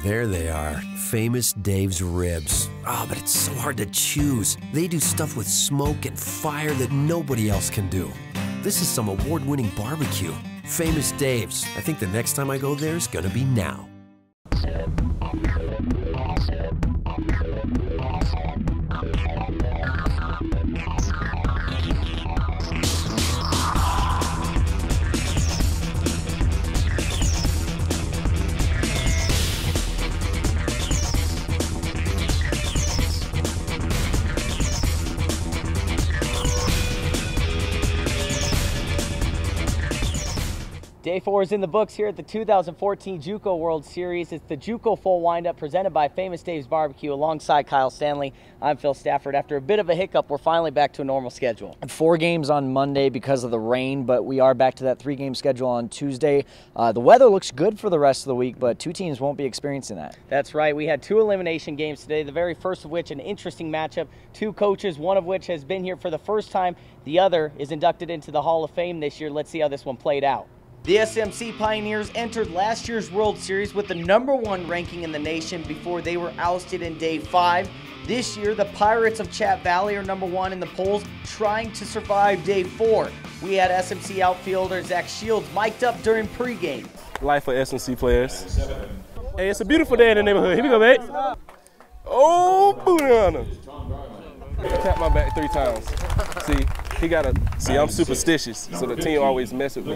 there they are. Famous Dave's ribs. Oh, but it's so hard to choose. They do stuff with smoke and fire that nobody else can do. This is some award-winning barbecue. Famous Dave's. I think the next time I go there is gonna be now. Day 4 is in the books here at the 2014 JUCO World Series. It's the JUCO Full Windup presented by Famous Dave's Barbecue alongside Kyle Stanley. I'm Phil Stafford. After a bit of a hiccup, we're finally back to a normal schedule. 4 games on Monday because of the rain, but we are back to that 3-game schedule on Tuesday. The weather looks good for the rest of the week, but 2 teams won't be experiencing that. That's right. We had 2 elimination games today, the very first of which an interesting matchup. 2 coaches, one of which has been here for the first time. The other is inducted into the Hall of Fame this year. Let's see how this one played out. The SMC Pioneers entered last year's World Series with the #1 ranking in the nation before they were ousted in Day 5. This year, the Pirates of Chap Valley are #1 in the polls, trying to survive Day 4. We had SMC outfielder Zach Shields mic'd up during pregame. Life for SMC players. Hey, it's a beautiful day in the neighborhood. Here we go, mate. Oh, booty on him. Tap my back 3 times. See, I'm superstitious, so the team always mess with me.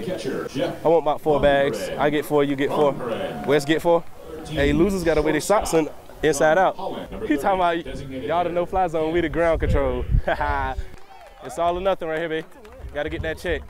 I want about 4 bags. I get 4, you get 4. West get 4. Hey, losers got to wear their socks inside out. He talking about y'all the no-fly zone, we the ground control. It's all or nothing right here, baby. Got to get that check.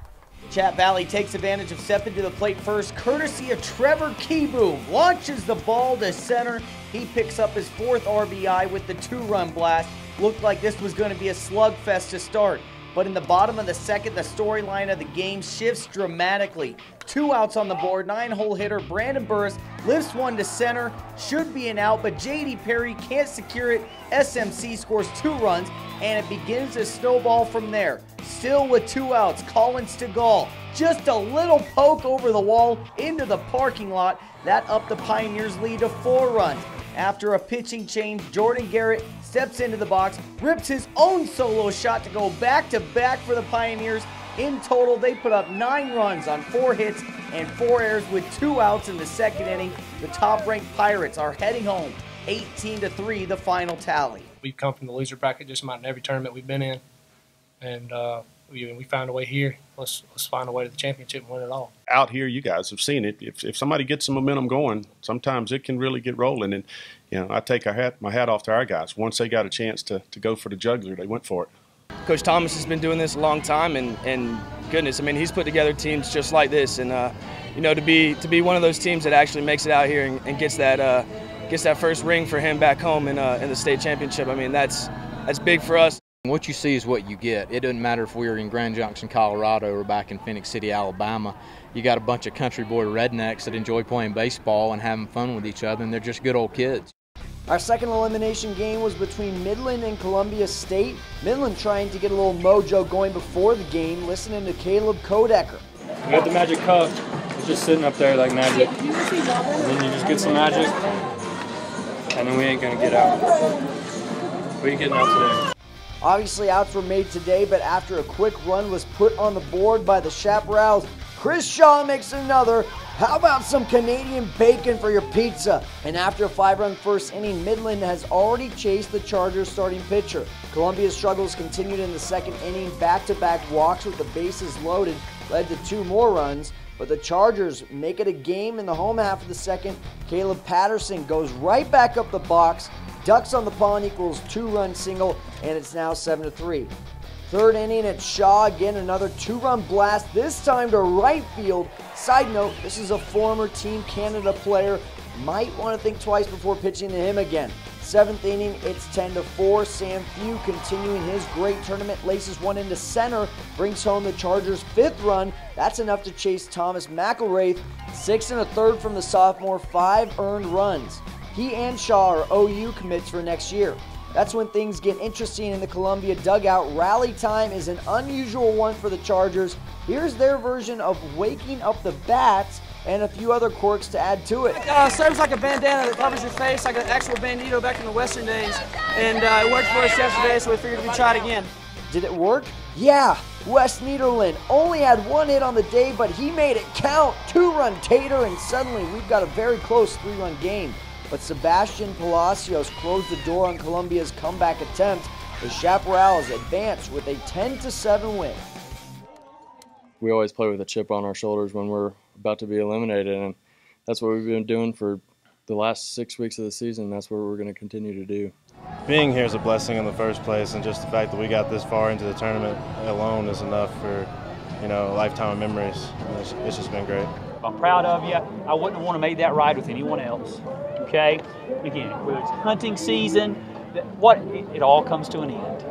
Chap Valley takes advantage of stepping to the plate first, courtesy of Trevor Keyboom. Launches the ball to center. He picks up his 4th RBI with the 2-run blast. Looked like this was going to be a slugfest to start. But in the bottom of the 2nd, the storyline of the game shifts dramatically. 2 outs on the board, 9-hole hitter Brandon Burris lifts one to center. Should be an out, but J.D. Perry can't secure it. SMC scores 2 runs, and it begins to snowball from there. Still with 2 outs, Collins to Gall. Just a little poke over the wall into the parking lot. That upped the Pioneers' lead to 4 runs. After a pitching change, Jordan Garrett steps into the box, rips his own solo shot to go back-to-back for the Pioneers. In total, they put up 9 runs on 4 hits and 4 errors with 2 outs in the 2nd inning. The top-ranked Pirates are heading home, 18-3, the final tally. We've come from the loser bracket just about in every tournament we've been in, and we found a way here. Let's find a way to the championship and win it all. Out here, you guys have seen it. If somebody gets some momentum going, sometimes it can really get rolling. And I take my hat off to our guys. Once they got a chance to go for the jugular, they went for it. Coach Thomas has been doing this a long time, and goodness, I mean, he's put together teams just like this. And to be one of those teams that actually makes it out here and gets that first ring for him back home in the state championship. I mean, that's big for us. What you see is what you get. It doesn't matter if we were in Grand Junction, Colorado, or back in Phoenix City, Alabama. You got a bunch of country boy rednecks that enjoy playing baseball and having fun with each other, and they're just good old kids. Our 2nd elimination game was between Midland and Columbia State. Midland trying to get a little mojo going before the game, listening to Caleb Kodecker. We got the magic cup. It's just sitting up there like magic. And then you just get some magic, and then we ain't going to get out. We ain't getting out today. Obviously, outs were made today, but after a quick run was put on the board by the Chaparrals, Chris Shaw makes another. How about some Canadian bacon for your pizza? And after a 5-run first inning, Midland has already chased the Chargers starting pitcher. Columbia's struggles continued in the 2nd inning. Back-to-back walks with the bases loaded led to 2 more runs. But the Chargers make it a game in the home half of the 2nd. Caleb Patterson goes right back up the box. Ducks on the pond equals 2-run single, and it's now 7-3. 3rd inning at Shaw, again another 2-run blast, this time to right field. Side note, this is a former Team Canada player. Might want to think twice before pitching to him again. 7th inning, it's 10-4. Sam Few continuing his great tournament, laces one into center, brings home the Chargers' 5th run. That's enough to chase Thomas McElraith. 6 1/3 from the sophomore, 5 earned runs. He and Shaw are OU commits for next year. That's when things get interesting in the Columbia dugout. Rally time is an unusual one for the Chargers. Here's their version of waking up the bats and a few other quirks to add to it. Serves like a bandana that covers your face, like an actual bandito back in the Western days. And it worked for us yesterday, so we figured we'd try it again. Did it work? Yeah, Wes Niederlin only had 1 hit on the day, but he made it count. 2-run tater, and suddenly we've got a very close 3-run game. But Sebastian Palacios closed the door on Columbia's comeback attempt. The Chaparrals advance with a 10-7 win. We always play with a chip on our shoulders when we're about to be eliminated, and that's what we've been doing for the last 6 weeks of the season. That's what we're going to continue to do. Being here is a blessing in the first place, and just the fact that we got this far into the tournament alone is enough for, you know, a lifetime of memories. It's just been great. I'm proud of you. I wouldn't want to make that ride with anyone else. Okay? Again, whether it's hunting season, it all comes to an end.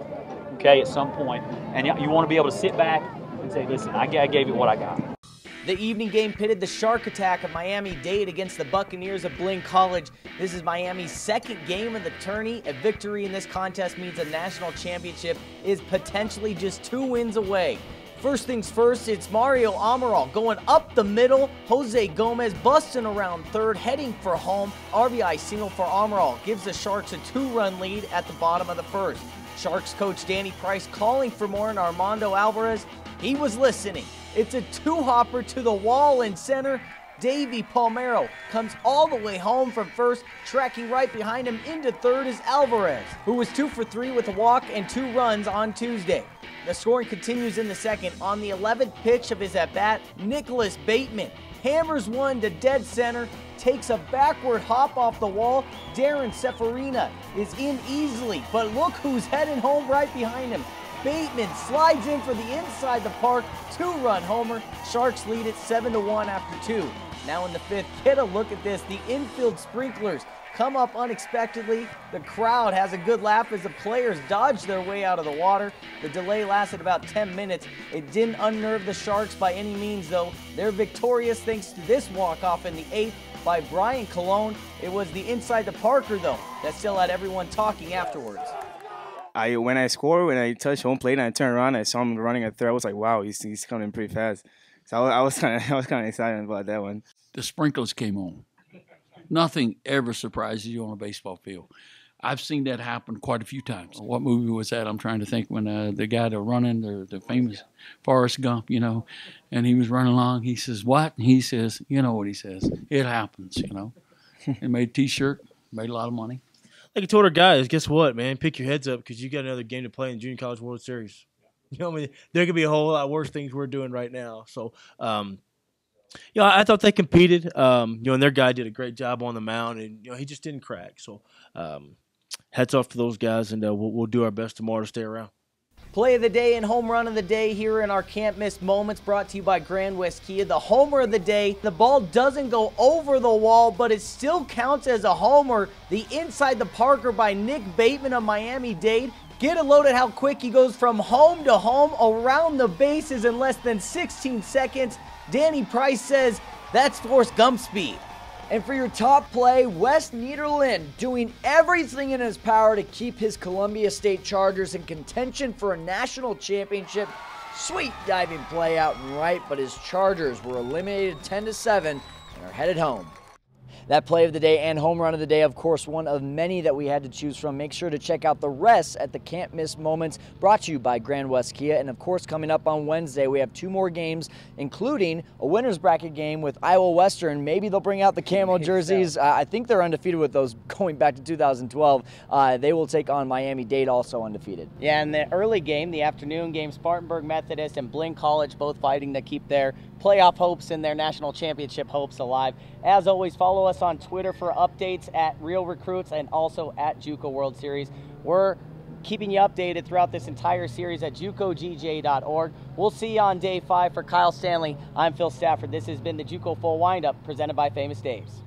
Okay, at some point, and you want to be able to sit back and say, listen, I gave it what I got. The evening game pitted the Shark Attack of Miami-Dade against the Buccaneers of Blinn College. This is Miami's second game of the tourney. A victory in this contest means a national championship is potentially just 2 wins away. First things first, it's Mario Amaral going up the middle. Jose Gomez busting around third, heading for home. RBI single for Amaral gives the Sharks a 2-run lead at the bottom of the first. Sharks coach Danny Price calling for more, and Armando Alvarez, he was listening. It's a 2-hopper to the wall in center. Davey Palmero comes all the way home from first. Tracking right behind him into third is Alvarez, who was 2 for 3 with a walk and 2 runs on Tuesday. The scoring continues in the second. On the 11th pitch of his at-bat, Nicholas Bateman hammers one to dead center, takes a backward hop off the wall. Darren Seferina is in easily, but look who's heading home right behind him. Bateman slides in for the inside the park 2-run homer. Sharks lead it 7-1 after 2. Now in the 5th, get a look at this. The infield sprinklers come up unexpectedly. The crowd has a good laugh as the players dodge their way out of the water. The delay lasted about 10 minutes. It didn't unnerve the Sharks by any means, though. They're victorious thanks to this walk-off in the 8th by Brian Colon. It was the inside the Parker, though, that still had everyone talking afterwards. When I scored, when I touched home plate and I turned around, I saw him running at third. I was like, wow, he's coming pretty fast. So I was kind of excited about that one. The sprinklers came on. Nothing ever surprises you on a baseball field. I've seen that happen quite a few times. What movie was that? I'm trying to think when the guy that running, the famous Forrest Gump, you know, and he was running along. He says, what? And he says, you know what he says. It happens, you know. He made a T-shirt, made a lot of money. Like I told our guys, guess what, man? Pick your heads up because you got another game to play in the Junior College World Series. You know what I mean? There could be a whole lot worse things we're doing right now. So, you know, I thought they competed. You know, and their guy did a great job on the mound, and, you know, he just didn't crack. So, hats off to those guys, and we'll do our best tomorrow to stay around. Play of the day and home run of the day here in our Can't Miss Moments, brought to you by Grand West Kia. The homer of the day, the ball doesn't go over the wall, but it still counts as a homer. The inside the Parker by Nick Bateman of Miami-Dade. Get a load at how quick he goes from home to home around the bases in less than 16 seconds. Danny Price says that's Forrest Gump speed. And for your top play, Wes Niederlin doing everything in his power to keep his Columbia State Chargers in contention for a national championship. Sweet diving play out and right, but his Chargers were eliminated 10-7 and are headed home. That play of the day and home run of the day, of course, one of many that we had to choose from. Make sure to check out the rest at the Can't Miss Moments, brought to you by Grand West Kia. And, of course, coming up on Wednesday, we have 2 more games, including a winner's bracket game with Iowa Western. Maybe they'll bring out the camo jerseys. I think they're undefeated with those going back to 2012. They will take on Miami-Dade, also undefeated. Yeah, in the early game, the afternoon game, Spartanburg Methodist and Blinn College both fighting to keep their playoff hopes and their national championship hopes alive. As always, follow us on Twitter for updates at Real Recruits and also at JUCO World Series. We're keeping you updated throughout this entire series at JUCOGJ.org. We'll see you on day 5. For Kyle Stanley, I'm Phil Stafford. This has been the JUCO Full Windup presented by Famous Dave's.